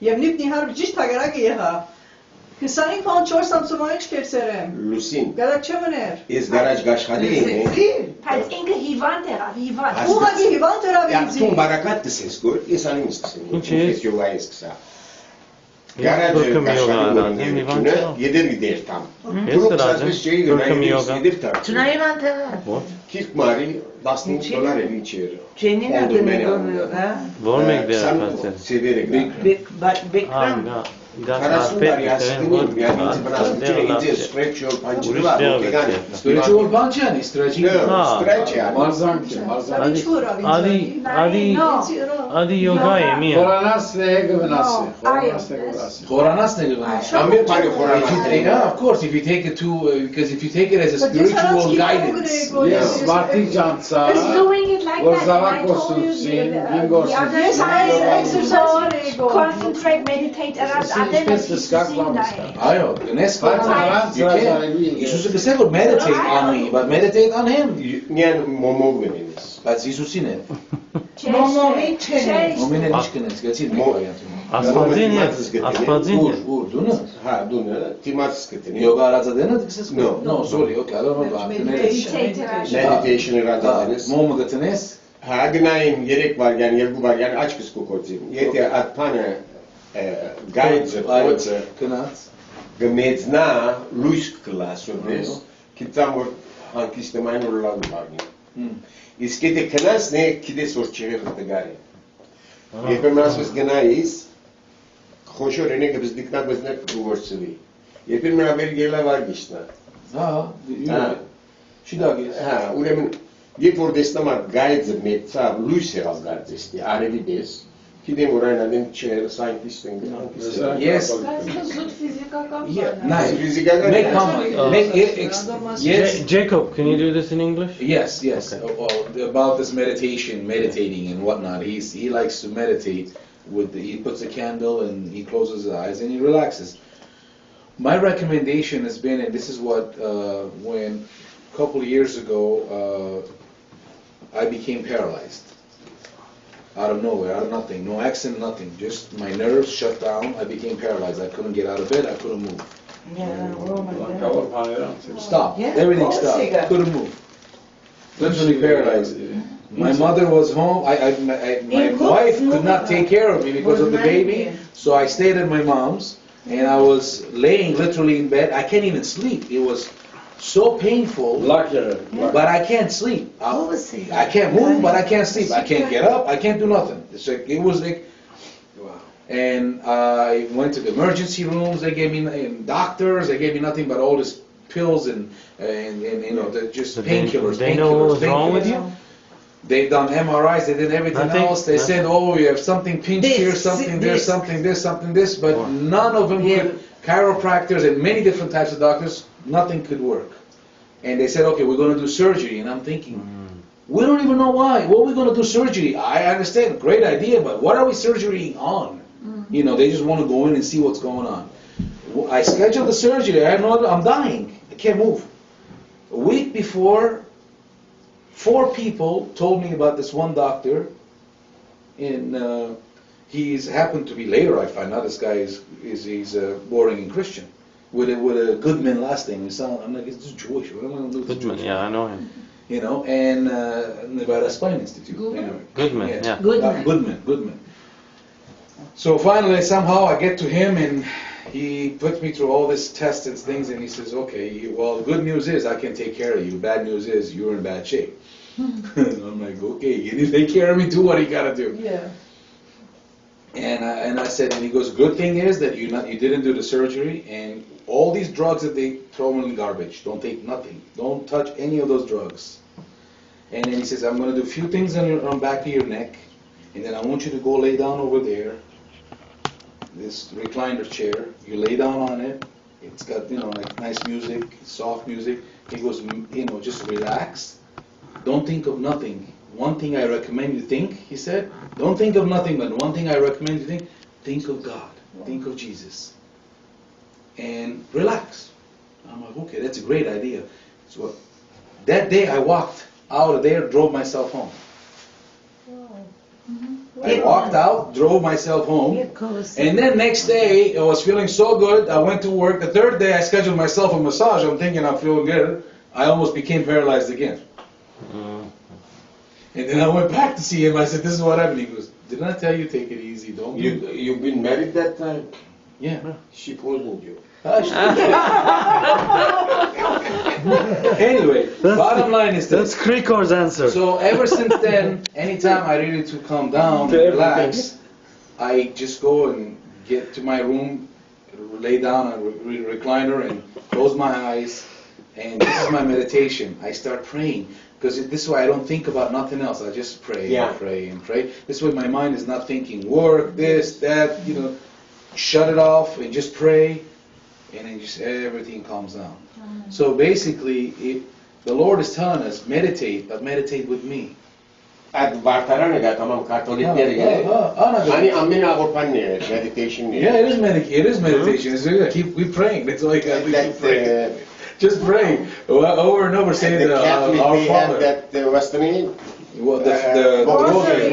Yemnip nihar ciş tagara giyeha. Kısanin kan çor samsumayıç kevserem. Lusin. Garak çamaner. Ez garaj gaşhadi mi? Als enkel hivan terapi, hivan. Bu hagi hivan terapi. Ya tüm barakat ses gör. İnsanın istesin. Hiç. Yoga eskisa. Garaj gaşhadi mi? Yedir gider tam. Grup sazmış şeyi yedir tam. Tuna hivan terapi. Kirk mari dastin dolar evi içeri. Senin adını görüyor ha? Var mı gidiyor Sen efendim? severek. Bekram. Karasundar ya sıkıntı yani ince stretch your punch var. Spiritual punch yani stretching. Stretch yani. Marzanki. Adi yoga je mi. Horanas ne gıvınası. Horanas ne gıvınası. Amir pari horanas. Yeah, of course, if you take it to, because if you take it as a spiritual guidance, yes, Varti Jansa, It's doing it like or that. Zavak And I told Kosun, you Sin, the Ingos, other side exercise, concentrate, meditate, Ayo, the next time you can. Jesus said, meditate on me, but meditate on him. Yani momo göneniz. That's Jesus in it. Momine Mishkines, gets it. Aspadzinje. Dunu. Ha, dunu. Timas skıtını. Yoga radza dene dikses? No. No, sorry, okay, I don't know. Meditation'ı radadınız. Momu gatines? Ha, gınayım gerek var yani, yelgu var yani, aç psikokozim. Yeti atpane gajdzę, oce, gmedzna, luiskla sobie, kitamor hankiste mainor lagubarni. Iskete knas ne kide sorçere fıtgari. Yepemras biz gınayız, hoşo rene gıbzdikna bizne kuvorsili. Yepemra belgela var gişna. Ha, şidagi. Ha, ulemin yepor destamar gajdzę metsa luise razgardzesti, arevi des. Kidem orayna den chair scientist and yes. Yeah, Nice. Yes. Jacob, can you do this in English? Yes, yes. Okay. About this meditation, meditating and whatnot. He likes to meditate he puts a candle and he closes his eyes and he relaxes. My recommendation has been, and this is what when a couple of years ago I became paralyzed. Out of nowhere, out of nothing, no accident, nothing. Just my nerves shut down. I became paralyzed. I couldn't get out of bed. I couldn't move. Stop. Yeah. Everything stopped. Couldn't move. Literally paralyzed. My mother was home. My wife could not take care of me because of the baby. So I stayed at my mom's, and I was laying literally in bed. I can't even sleep. It was so painful, but I can't sleep. I can't move, but I can't sleep. I can't get up. I can't do nothing. It's like, it was like, wow. And I went to the emergency rooms. They gave me doctors. They gave me nothing but all these pills and you know, just painkillers. They know what was wrong with you? They've done MRIs. They did everything else. They said, oh, you have something pinched here, something this, something this, something this, but none of them could. Chiropractors and many different types of doctors, nothing could work. And they said, okay, we're going to do surgery. And I'm thinking, we don't even know why. What are we going to do surgery? I understand, great idea, but what are we surgerying on? You know, they just want to go in and see what's going on. I scheduled the surgery. I'm dying. I can't move. A week before, 4 people told me about this one doctor. And he's happened to be, later I find out, this guy he's a born-again Christian. With a Goodman last name. I'm like, it's Jewish. What am I going to do with Goodman, Jewish? yeah, I know him. You know, and Nevada Spine Institute. Anyway. Goodman, yeah. Goodman. So finally, somehow I get to him, and he puts me through all this tests and things, and he says, okay, well, the good news is I can take care of you. Bad news is you're in bad shape. I'm like, okay, can you take care of me? Do what you got to do. Yeah. And I said, and he goes, good thing is that you didn't do the surgery, and all these drugs that they throw in the garbage, don't take nothing. Don't touch any of those drugs. And then he says, I'm going to do a few things on back of your neck, and then I want you to go lay down over there, this recliner chair. You lay down on it. It's got, you know, like nice music, soft music. He goes, you know, just relax. Don't think of nothing. One thing I recommend you think, he said, don't think of nothing, but one thing I recommend you think of God, think of Jesus, and relax. I'm like, okay, that's a great idea. So that day I walked out of there, drove myself home. Wow. I walked out, drove myself home, and then next day, I was feeling so good, I went to work. The third day, I scheduled myself a massage. I'm thinking I'm feeling good. I almost became paralyzed again. And then I went back to see him. I said, this is what happened. He goes, didn't I tell you, take it easy, don't you? You've been married that time? Yeah. She poisoned you. Anyway, bottom line is That's this. Krikor's answer. So ever since then, anytime I needed to calm down, relax, I just go and get to my room, lay down on a recliner and close my eyes, and this is my meditation. I start praying, because this way I don't think about nothing else. I just pray and pray and pray. This way my mind is not thinking work, this, that, shut it off and just pray, and then just everything calms down. So basically, the Lord is telling us, meditate, but meditate with me. Tamam Katolikleri gelir. Hani amin Avrupan ne? Meditation ne? Yeah, it is meditation. It's really, we praying. That's all you got to keep praying. Just pray over and over, saying The Catholic, our they have Father. that, what's the name? Well, the Rosary.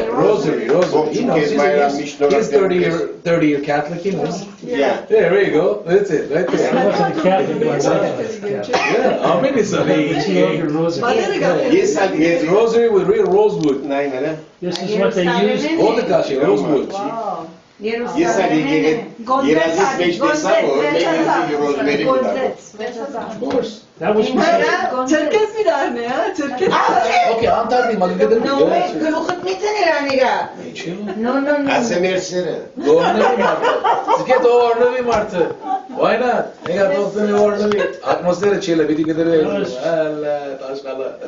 rosary. He knows. He's 30-year Catholic. He knows. Yeah. There you go. That's it. Right I there. wasn't a Catholic myself. Yeah, how many is But then it got Yes, yes. Rosary with real rosewood. Nein, nein. This is what they use. All the kashi, rosewood. Wow. Yes, I did. Yerazit beşte sabır, meclisi rosemary kadar. Of course. That was Türkes mi der ne ya? Türkes. Okay, Antalya, Magagada. No, gelukot mitten iraniga. No. Asemer sere. Doğru bir martı. Zike doğru bir martı. Why not? Ne kadar doğru bir atmosfere çile bir dikkat edelim. Allah, taşkala.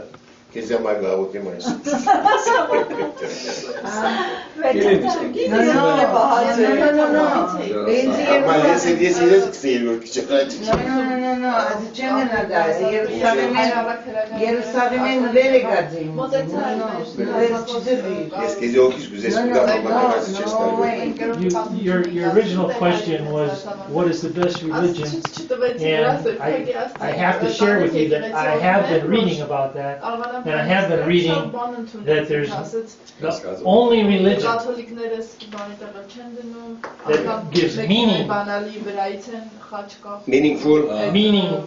Keze marga o temayız. No. Ama lese diye size seviyor küçük. No. Jerusalem'in vere gadzim. Eskisi o kişi güzel suda bakmak Your original question was, what is the best religion? And I have to share with you that I have been reading about that, and I have been reading that there's the only religion that gives meaning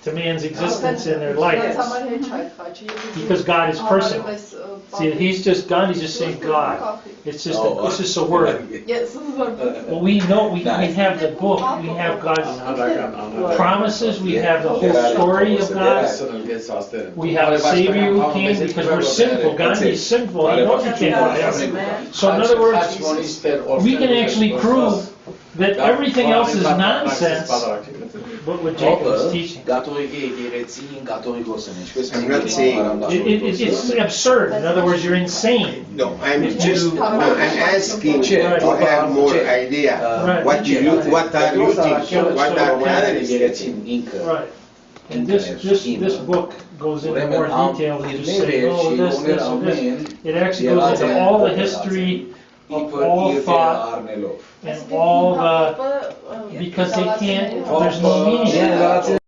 to man's existence in their life, because God is personal. See, he's just God. He's just saying God. It's just a word. But we know we have the book. We have God's promises. We have the whole story of God. We have a Savior who came because we're sinful. God is sinful. He knows he can't go to heaven. So in other words, we can actually prove that everything else is nonsense, but what Jacob is teaching. I'm not saying. It's absurd. In other words, you're insane. No, I'm asking to have more idea. What are you teaching? What are the analysts? Right. And this book goes into more detail than just saying, oh, this. It actually goes into all the history of all thought and all the, because they can't, there's no meaning.